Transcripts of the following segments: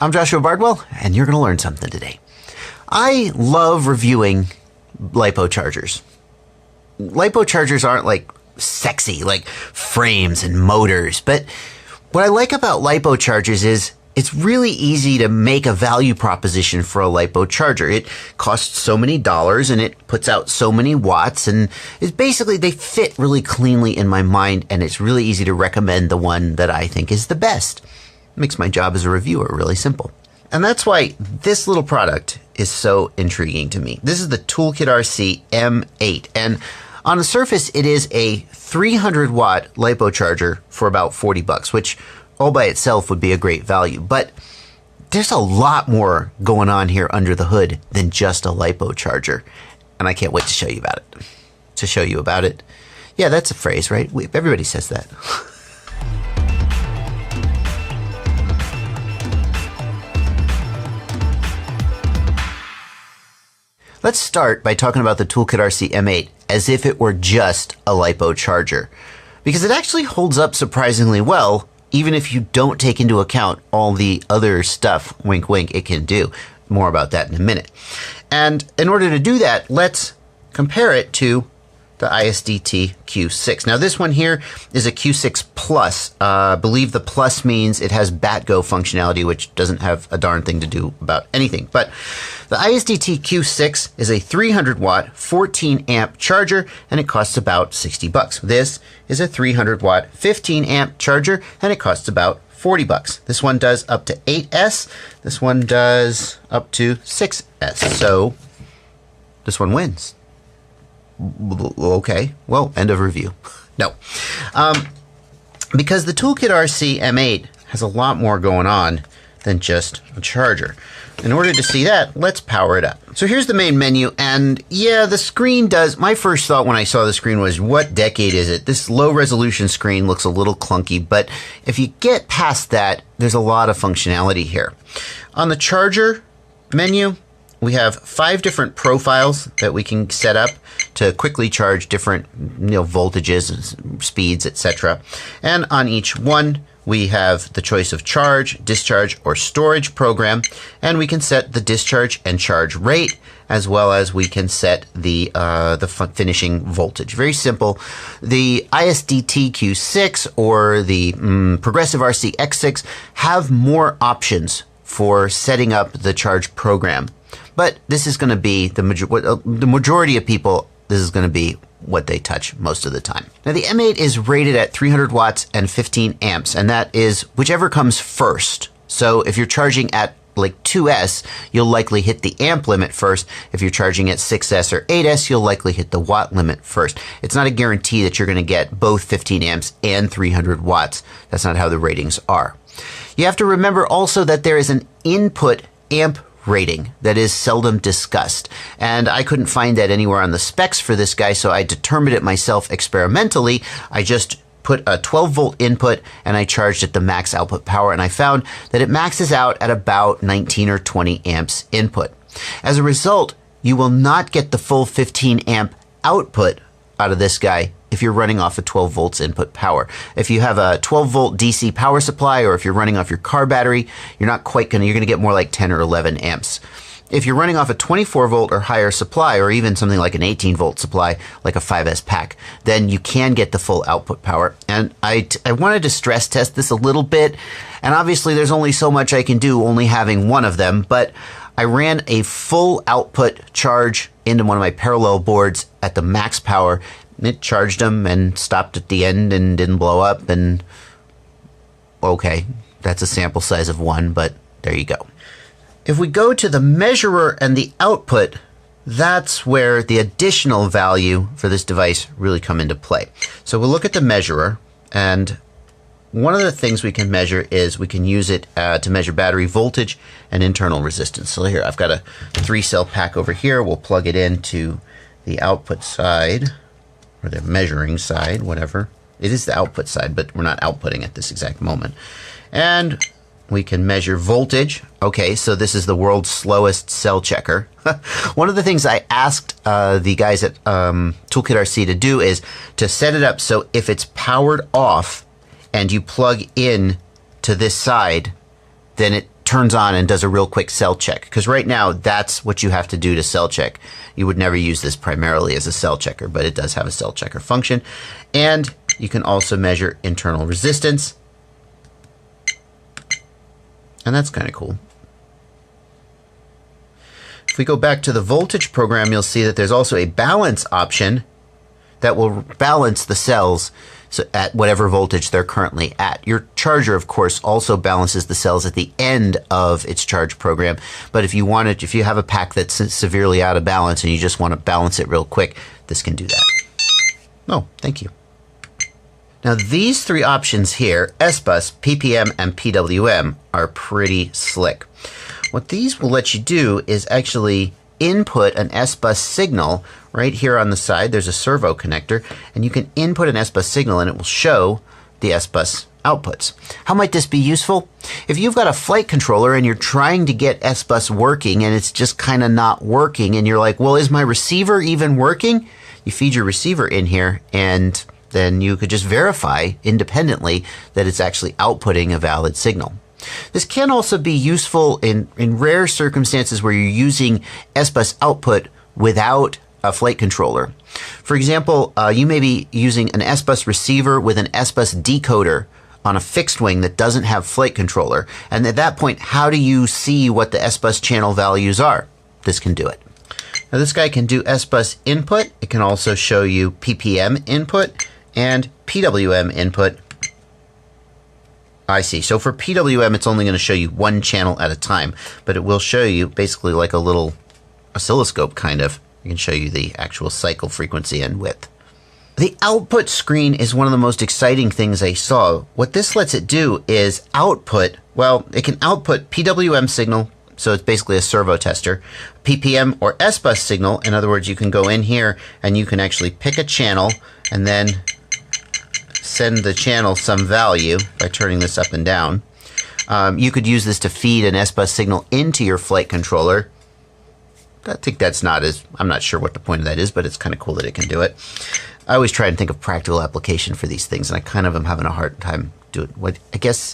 I'm Joshua Bardwell, and you're going to learn something today. I love reviewing LiPo chargers. LiPo chargers aren't like sexy, like frames and motors, but what I like about LiPo chargers is it's really easy to make a value proposition for a LiPo charger. It costs so many dollars and it puts out so many watts, and it's basically, they fit really cleanly in my mind, and it's really easy to recommend the one that I think is the best. It makes my job as a reviewer really simple. And that's why this little product is so intriguing to me. This is the ToolkitRC M8, and on the surface it is a 300 watt LiPo charger for about 40 bucks, which all by itself would be a great value. But there's a lot more going on here under the hood than just a LiPo charger. And I can't wait to show you about it. Yeah, that's a phrase, right? Everybody says that. Let's start by talking about the ToolkitRC M8 as if it were just a LiPo charger, because it actually holds up surprisingly well, even if you don't take into account all the other stuff, wink wink, it can do. More about that in a minute. And in order to do that, let's compare it to the ISDT Q6. Now this one here is a Q6 Plus. I believe the Plus means it has BATGO functionality, which doesn't have a darn thing to do about anything. But the ISDT Q6 is a 300 watt, 14 amp charger, and it costs about 60 bucks. This is a 300 watt, 15 amp charger, and it costs about 40 bucks. This one does up to 8S. This one does up to 6S. So this one wins. Okay, well, end of review. No. Because the ToolkitRC M8 has a lot more going on than just a charger. In order to see that, let's power it up. So here's the main menu, and yeah, the screen does, my first thought when I saw the screen was, what decade is it? This low resolution screen looks a little clunky, but if you get past that, there's a lot of functionality here. On the charger menu, we have 5 different profiles that we can set up to quickly charge different voltages, speeds, etc. And on each one, we have the choice of charge, discharge, or storage program, and we can set the discharge and charge rate, as well as we can set the finishing voltage. Very simple. The ISDT Q6 or the Progressive RC X6 have more options for setting up the charge program. But this is going to be the majority of people, this is going to be what they touch most of the time. Now the M8 is rated at 300 watts and 15 amps, and that is whichever comes first. So if you're charging at like 2S, you'll likely hit the amp limit first. If you're charging at 6S or 8S, you'll likely hit the watt limit first. It's not a guarantee that you're going to get both 15 amps and 300 watts. That's not how the ratings are. You have to remember also that there is an input amp rating that is seldom discussed, and I couldn't find that anywhere on the specs for this guy, so I determined it myself experimentally. I just put a 12 volt input and I charged at the max output power, and I found that it maxes out at about 19 or 20 amps input. As a result, you will not get the full 15 amp output out of this guy if you're running off a 12 volts input power. If you have a 12 volt DC power supply, or if you're running off your car battery, you're gonna get more like 10 or 11 amps. If you're running off a 24 volt or higher supply, or even something like an 18 volt supply, like a 5S pack, then you can get the full output power. And I wanted to stress test this a little bit, and obviously there's only so much I can do only having one of them, but I ran a full output charge into one of my parallel boards at the max power. It charged them and stopped at the end and didn't blow up, and okay, that's a sample size of 1, but there you go. If we go to the measurer and the output, that's where the additional value for this device really come into play. So we'll look at the measurer, and one of the things we can measure is we can use it to measure battery voltage and internal resistance. So here, I've got a 3-cell pack over here. We'll plug it into the output side, or the measuring side, whatever. It is the output side, but we're not outputting at this exact moment. And we can measure voltage. Okay, so this is the world's slowest cell checker. One of the things I asked the guys at ToolkitRC to do is to set it up so if it's powered off and you plug in to this side, then it turns on and does a real quick cell check. Because right now, that's what you have to do to cell check. You would never use this primarily as a cell checker, but it does have a cell checker function. And you can also measure internal resistance. And that's kind of cool. If we go back to the voltage program, you'll see that there's also a balance option that will balance the cells so at whatever voltage they're currently at. Your charger, of course, also balances the cells at the end of its charge program. But if you have a pack that's severely out of balance and you just want to balance it real quick, this can do that. Oh, thank you. Now these three options here, S-Bus, PPM, and PWM, are pretty slick. What these will let you do is actually input an S-Bus signal. Right here on the side, there's a servo connector, and you can input an S-Bus signal and it will show the S-Bus outputs. How might this be useful? If you've got a flight controller and you're trying to get S-Bus working and it's just kind of not working, and you're like, well, is my receiver even working? You feed your receiver in here, and then you could just verify independently that it's actually outputting a valid signal. This can also be useful in rare circumstances where you're using S-Bus output without a flight controller. For example, you may be using an S-Bus receiver with an S-Bus decoder on a fixed wing that doesn't have flight controller. And at that point, how do you see what the S-Bus channel values are? This can do it. Now this guy can do S-Bus input. It can also show you PPM input and PWM input. I see. So for PWM, it's only going to show you one channel at a time, but it will show you basically like a little oscilloscope kind of. It can show you the actual cycle frequency and width. The output screen is one of the most exciting things I saw. What this lets it do is output, well, it can output PWM signal, so it's basically a servo tester, PPM or S-Bus signal. In other words, you can go in here and you can actually pick a channel and then send the channel some value by turning this up and down. You could use this to feed an S-Bus signal into your flight controller. I think that's I'm not sure what the point of that is, but it's kind of cool that it can do it. I always try and think of practical application for these things, and I kind of am having a hard time doing it.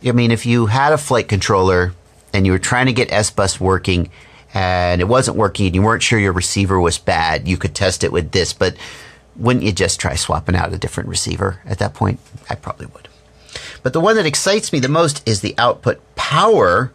If you had a flight controller and you were trying to get S-Bus working and it wasn't working and you weren't sure your receiver was bad, you could test it with this, but wouldn't you just try swapping out a different receiver at that point? I probably would. But the one that excites me the most is the output power.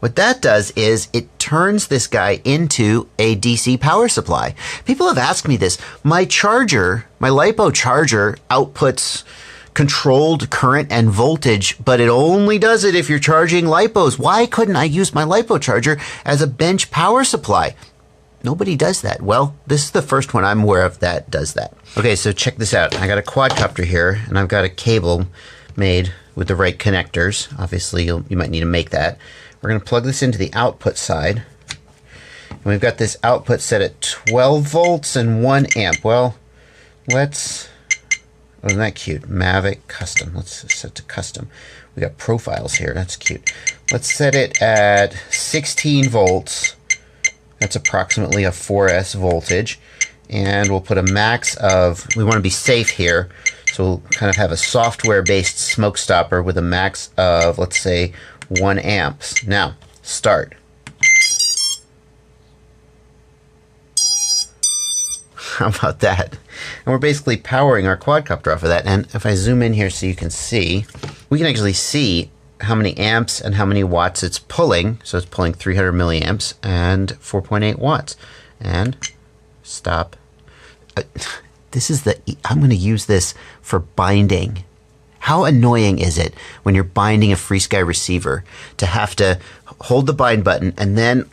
What that does is it turns this guy into a DC power supply. People have asked me this. My charger, my LiPo charger, outputs controlled current and voltage, but it only does it if you're charging LiPos. Why couldn't I use my LiPo charger as a bench power supply? Nobody does that. Well, this is the first one I'm aware of that does that. Okay, so check this out. I got a quadcopter here, and I've got a cable made with the right connectors. Obviously, you might need to make that. We're going to plug this into the output side. And we've got this output set at 12 volts and 1 amp. Well, isn't that cute? Mavic Custom. Let's set to custom. We got profiles here. That's cute. Let's set it at 16 volts. That's approximately a 4S voltage. And we'll put a max of, we want to be safe here, so we'll kind of have a software-based smoke stopper with a max of, let's say, 1 amps. Now, start. How about that? And we're basically powering our quadcopter off of that. And if I zoom in here so you can see, we can actually see how many amps and how many watts it's pulling. So it's pulling 300 milliamps and 4.8 watts. And stop. I'm going to use this for binding. How annoying is it when you're binding a FreeSky receiver to have to hold the bind button and then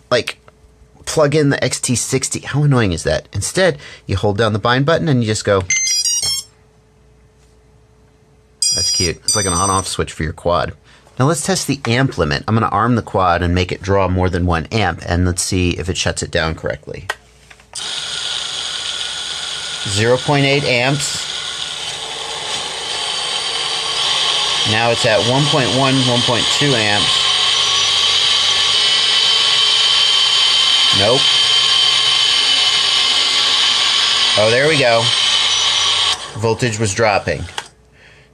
plug in the XT60? How annoying is that? Instead, you hold down the bind button and you just go. That's cute. It's like an on-off switch for your quad. Now let's test the amp limit. I'm going to arm the quad and make it draw more than 1 amp, and let's see if it shuts it down correctly. 0.8 amps. Now it's at 1.1, 1.2 amps. Nope. Oh, there we go. Voltage was dropping.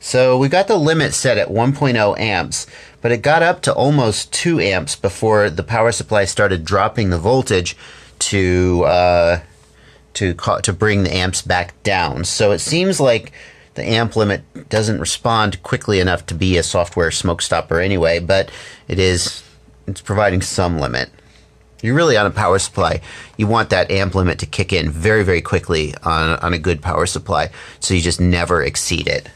So we got the limit set at 1.0 amps, but it got up to almost 2 amps before the power supply started dropping the voltage to bring the amps back down. So it seems like the amp limit doesn't respond quickly enough to be a software smoke stopper anyway, but it's providing some limit. You're really on a power supply. You want that amp limit to kick in very, very quickly on a good power supply, so you just never exceed it.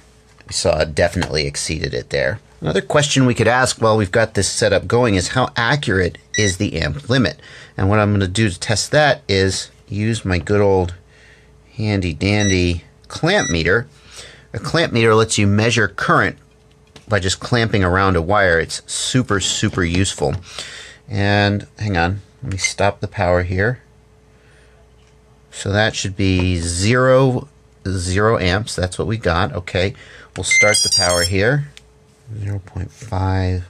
We saw it definitely exceeded it there. Another question we could ask while we've got this setup going is how accurate is the amp limit? And what I'm going to do to test that is use my good old handy dandy clamp meter. A clamp meter lets you measure current by just clamping around a wire. It's super, super useful. And hang on, let me stop the power here. So that should be 0 amps. That's what we got. Okay, we'll start the power here. 0.5,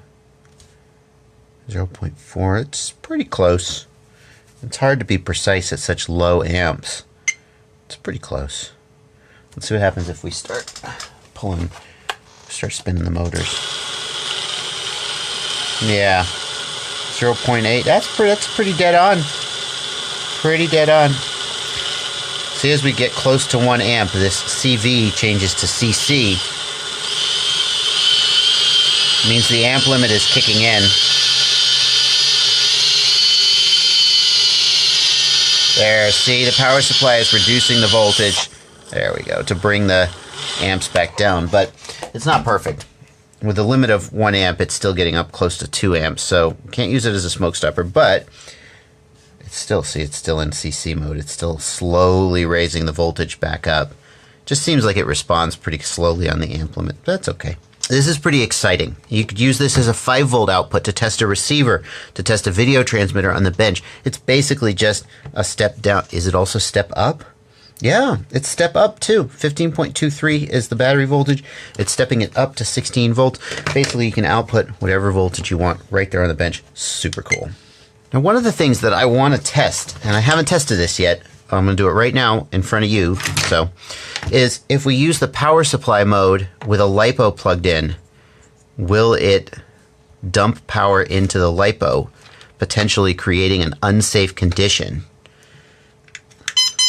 0.4. It's pretty close. It's hard to be precise at such low amps. It's pretty close. Let's see what happens if we start spinning the motors. Yeah, 0.8. That's pretty dead on. Pretty dead on. See, as we get close to 1 amp, this CV changes to CC. It means the amp limit is kicking in. There, see, the power supply is reducing the voltage. There we go, to bring the amps back down. But it's not perfect. With a limit of 1 amp, it's still getting up close to 2 amps, so can't use it as a smoke stopper, but it's still in CC mode. It's still slowly raising the voltage back up. Just seems like it responds pretty slowly on the amp limit, but that's okay. This is pretty exciting. You could use this as a 5-volt output to test a receiver, to test a video transmitter on the bench. It's basically just a step down. Is it also step up? Yeah, it's step up too. 15.23 is the battery voltage. It's stepping it up to 16 volts. Basically, you can output whatever voltage you want right there on the bench. Super cool. Now, one of the things that I want to test, and I haven't tested this yet, I'm going to do it right now in front of you, is if we use the power supply mode with a LiPo plugged in, will it dump power into the LiPo, potentially creating an unsafe condition?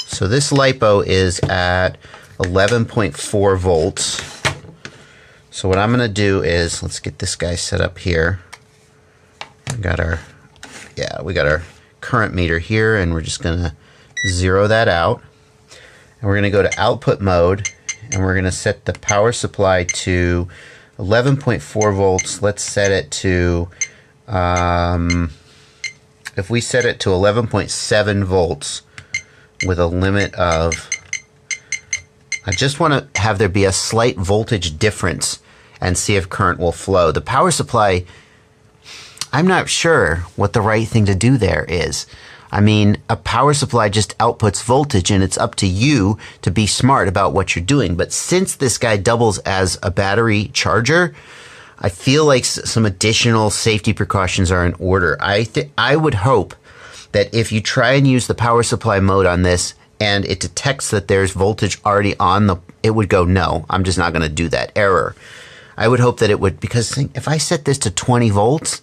So this LiPo is at 11.4 volts. So what I'm going to do is, let's get this guy set up here. We got our current meter here, and we're just going to zero that out. And we're going to go to output mode, and we're going to set the power supply to 11.4 volts. Let's set it to, if we set it to 11.7 volts with a limit of, I just want to have there be a slight voltage difference and see if current will flow. The power supply, I'm not sure what the right thing to do there is. I mean, a power supply just outputs voltage, and it's up to you to be smart about what you're doing. But since this guy doubles as a battery charger, I feel like some additional safety precautions are in order. I would hope that if you try and use the power supply mode on this and it detects that there's voltage already on it would go, no, I'm just not going to do that. Error. I would hope that it would, because if I set this to 20 volts,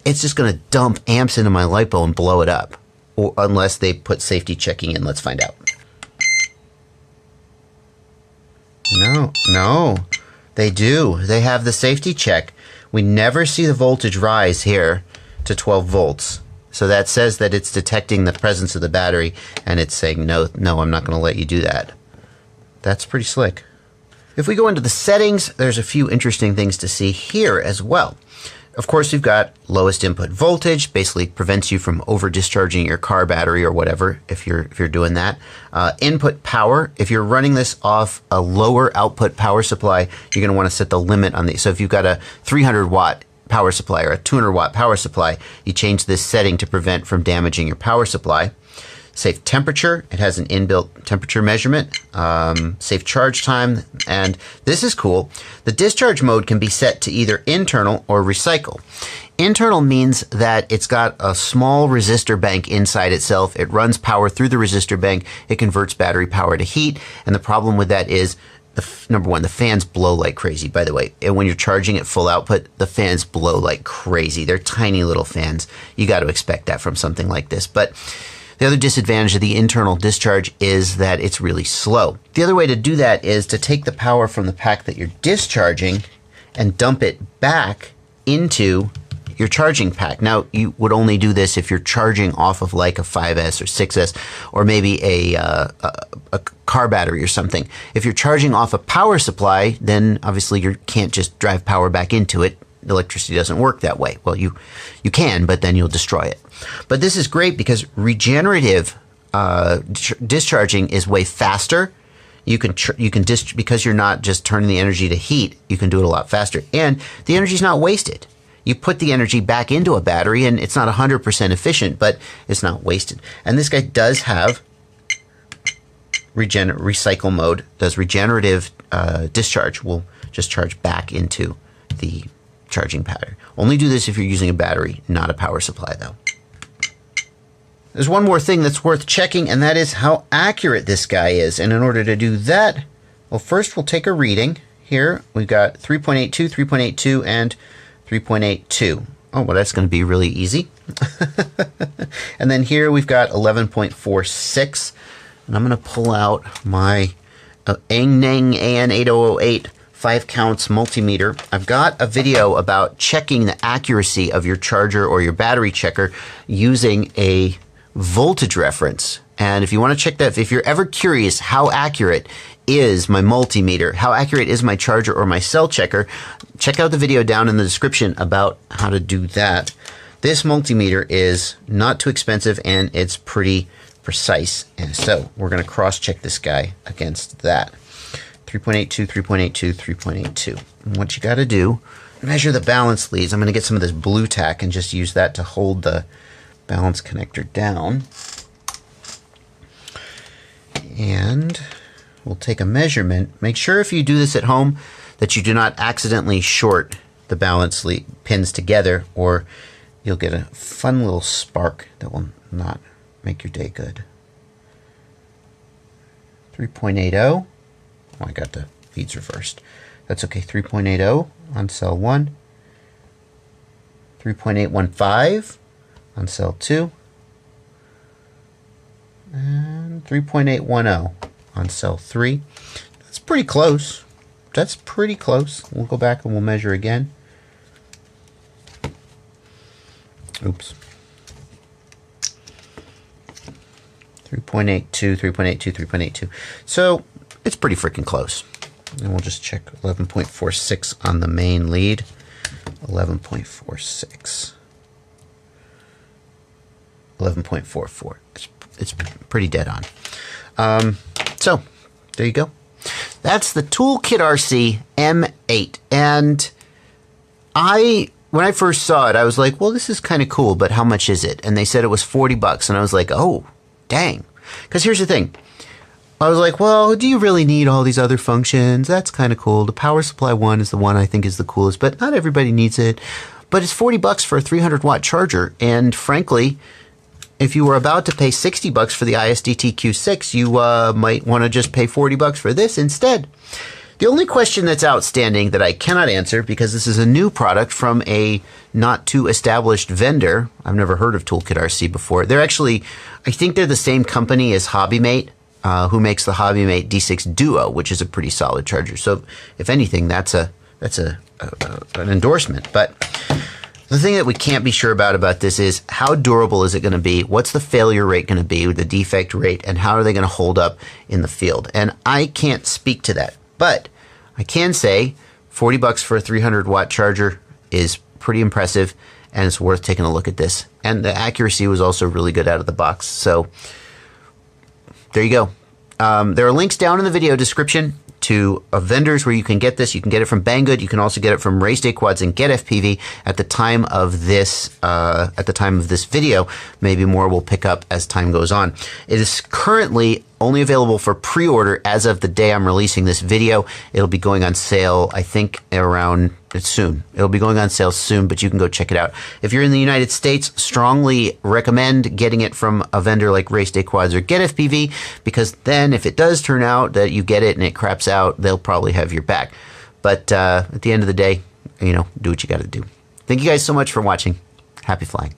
it's just going to dump amps into my LiPo and blow it up. Or unless they put safety checking in. Let's find out. No, they do. They have the safety check. We never see the voltage rise here to 12 volts. So that says that it's detecting the presence of the battery, and it's saying, no, I'm not going to let you do that. That's pretty slick. If we go into the settings, there's a few interesting things to see here as well. Of course, we've got lowest input voltage, basically prevents you from over discharging your car battery or whatever if you're doing that. Input power, if you're running this off a lower output power supply, you're going to want to set the limit on the. So if you've got a 300 watt power supply or a 200 watt power supply, you change this setting to prevent from damaging your power supply. Safe temperature, it has an inbuilt temperature measurement. Safe charge time, and this is cool. The discharge mode can be set to either internal or recycle. Internal means that it's got a small resistor bank inside itself. It runs power through the resistor bank. It converts battery power to heat, and the problem with that is number one, the fans blow like crazy, by the way. And when you're charging at full output, the fans blow like crazy. They're tiny little fans. You got to expect that from something like this. But the other disadvantage of the internal discharge is that it's really slow. The other way to do that is to take the power from the pack that you're discharging and dump it back into your charging pack. Now, you would only do this if you're charging off of like a 5S or 6S or maybe a car battery or something. If you're charging off a power supply, then obviously you can't just drive power back into it. Electricity doesn't work that way. Well, you can, but then you'll destroy it. But this is great because regenerative discharging is way faster. You can because you're not just turning the energy to heat, you can do it a lot faster. And the energy is not wasted. You put the energy back into a battery and it's not 100% efficient, but it's not wasted. And this guy does have recycle mode, does regenerative discharge. Will just charge back into the charging pattern. Only do this if you're using a battery, not a power supply though. There's one more thing that's worth checking, and that is how accurate this guy is. And in order to do that, well, first we'll take a reading. Here we've got 3.82, 3.82, and 3.82. Oh, well, that's going to be really easy. And then here we've got 11.46. And I'm going to pull out my Angneng AN8008 5 counts multimeter. I've got a video about checking the accuracy of your charger or your battery checker using a voltage reference. And if you want to check that, if you're ever curious how accurate is my multimeter, how accurate is my charger or my cell checker, check out the video down in the description about how to do that. This multimeter is not too expensive and it's pretty precise. And so we're going to cross-check this guy against that. 3.82, 3.82, 3.82. And what you got to do, measure the balance leads. I'm going to get some of this blue tack and just use that to hold the balance connector down. And we'll take a measurement. Make sure if you do this at home that you do not accidentally short the balance lead pins together, or you'll get a fun little spark that will not make your day good. 3.80. Oh, I got the feeds reversed. That's okay. 3.80 on cell 1. 3.815 on cell 2. And 3.810 on cell 3. That's pretty close. That's pretty close. We'll go back and we'll measure again. Oops. 3.82, 3.82, 3.82. So it's pretty freaking close. And we'll just check 11.46 on the main lead. 11.46. 11.44. It's pretty dead on. So there you go. That's the ToolkitRC M8. And when I first saw it, I was like, well, this is kind of cool, but how much is it? And they said it was $40. And I was like, oh, dang. Because here's the thing. I was like, well, do you really need all these other functions? That's kind of cool. The power supply one is the one I think is the coolest, but not everybody needs it. But it's $40 for a 300-watt charger. And frankly, if you were about to pay $60 for the ISDT Q6, you might want to just pay $40 for this instead. The only question that's outstanding that I cannot answer, because this is a new product from a not too established vendor. I've never heard of ToolkitRC before. They're actually, I think they're the same company as HobbyMate, who makes the HobbyMate D6 Duo, which is a pretty solid charger. So if anything, that's an endorsement. But the thing that we can't be sure about this is how durable is it going to be? What's the failure rate going to be, the defect rate, and how are they going to hold up in the field? And I can't speak to that, but I can say $40 for a 300-watt charger is pretty impressive, and it's worth taking a look at this. And the accuracy was also really good out of the box. So there you go. There are links down in the video description to vendors where you can get this. You can get it from Banggood. You can also get it from Race Day Quads and Get FPV at the time of this video. Maybe more will pick up as time goes on. It is currently only available for pre-order as of the day I'm releasing this video. It'll be going on sale, I think, around It's soon. It'll be going on sale soon, but you can go check it out. If you're in the United States, strongly recommend getting it from a vendor like Race Day Quads or Get FPV, because then if it does turn out that you get it and it craps out, they'll probably have your back. But at the end of the day, do what you got to do. Thank you guys so much for watching. Happy flying.